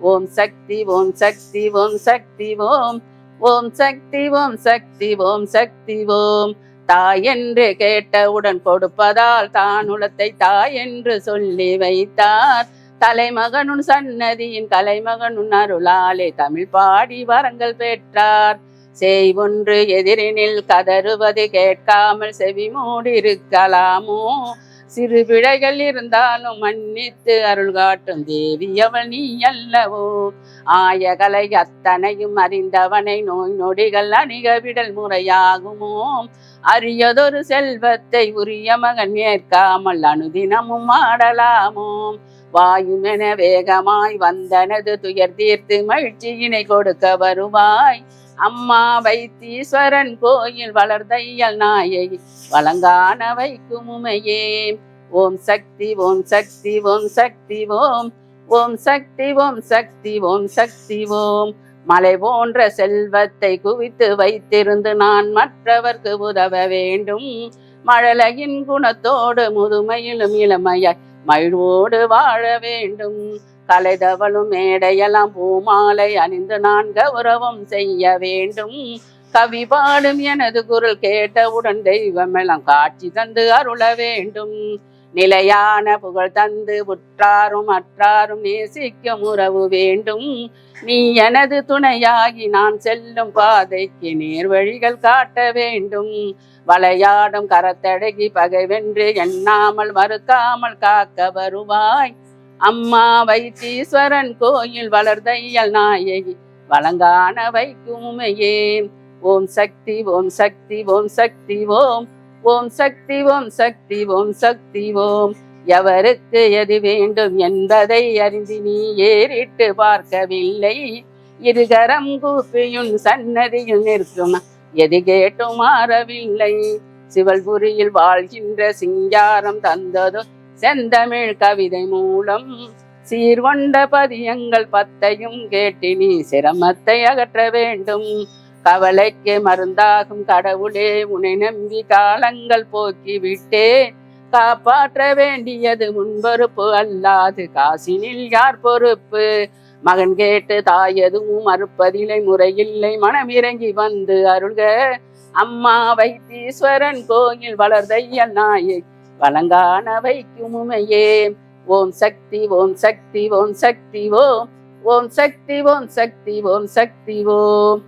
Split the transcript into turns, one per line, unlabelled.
ஓம் சக்தி ஓம் சக்தி ஓம் சக்தி ஓம் ஓம் சக்தி ஓம் சக்தி ஓம் சக்தி ஓம். தாய் என்று கேட்டவுடன் கொடுப்பதால் தானுலத்தை தாய் என்று சொல்லி வைத்தார். தலைமகனுன் சன்னதியின் கலைமகனுன் அருளாலே தமிழ் பாடி வரங்கள் பெற்றார். செய் ஒன்று எதிரினில் கதறுவது கேட்காமல் செவி மூடிருக்கலாமோ? சிறு பிழைகள் இருந்தாலும் மன்னித்து அருள் காட்டும் தேவி அவள் நீ அல்லவோ? ஆயகலை அத்தனையும் அறிந்தவனை நோய் நொடிகள் அணிகவிடல் முறையாகுமோ? அரியதொரு செல்வத்தை உரிய மகன் ஏற்காமல் அனுதினமும் ஆடலாமோ? வாயுமென வேகமாய் வந்தனது துயர் தீர்த்து மகிழ்ச்சியினை கொடுக்க வருவாய். அம்மா வைத்தீஸ்வரன் கோயில் வளர்தையல் நாயகி வழங்கான வைக்கும் உமையே. ஓம் சக்தி ஓம் சக்தி ஓம் சக்தி ஓம் ஓம் சக்தி ஓம் சக்தி ஓம் சக்தி ஓம். மலை போன்ற செல்வத்தை குவித்து வைத்திருந்து நான் மற்றவர்க்கு உதவ வேண்டும். மழலையின் குணத்தோடு முதுமையிலும் இளமையாய் மகிழ்வோடு வாழ வேண்டும். கலைதவளும் மேடையெல்லாம் பூமாலை அணிந்து நான் கௌரவம் செய்ய வேண்டும். கவி பாடும் எனது குரல் கேட்டவுடன் தெய்வமெல்லாம் காட்சி தந்து அருள வேண்டும். நிலையான புகழ் தந்து உற்றாரும் அற்றாரும் நேசிக்கும் உறவு வேண்டும். நீ எனது துணையாகி நான் செல்லும் பாதைக்கு நேர் வழிகள் காட்ட வேண்டும். வளையாடும் கரத்தடகி பகைவென்று எண்ணாமல் மறுக்காமல் காக்க வருவாய். அம்மா வைத்தீஸ்வரன் கோயில் வளர்தையல் நாயகி வழங்கான வைக்கும் உமையே. ஓம் சக்தி ஓம் சக்தி ஓம் சக்தி ஓம் ஓம் சக்தி ஓம் சக்தி ஓம் சக்தி ஓம். எவருக்கு எது வேண்டும் என்பதை அறிந்து நீ ஏறிட்டு பார்க்கவில்லை. இருகரம் கூப்பியுன் சன்னதியில் நிற்கும் எது கேட்டும் மாறவில்லை. சிவல்புரியில் வாழ்கின்ற சிங்காரம் தந்தது செந்தமிழ் கவிதை மூலம். சீர்கொண்ட பதியங்கள் பத்தையும் கேட்டு நீ சிரமத்தை அகற்ற வேண்டும். கவலைக்கு மருந்தாகும் கடவுளே உன்னை நம்பி காலங்கள் போக்கி விட்டே. காப்பாற்ற வேண்டியது முன்பொறுப்பு அல்லாது காசினில் யார் பொறுப்பு? மகன் கேட்டு தாயதும் மறுப்பதில்லை முறையில்லை மனம் இறங்கி வந்து அருள்க. அம்மா வைத்தீஸ்வரன் கோயில் வளர்தையல் நாயகி வழங்கான வைக்கும் உமையே. ஓம் சக்தி ஓம் சக்தி ஓம் சக்தி ஓம் ஓம் சக்தி ஓம் சக்தி ஓம் சக்தி ஓம்.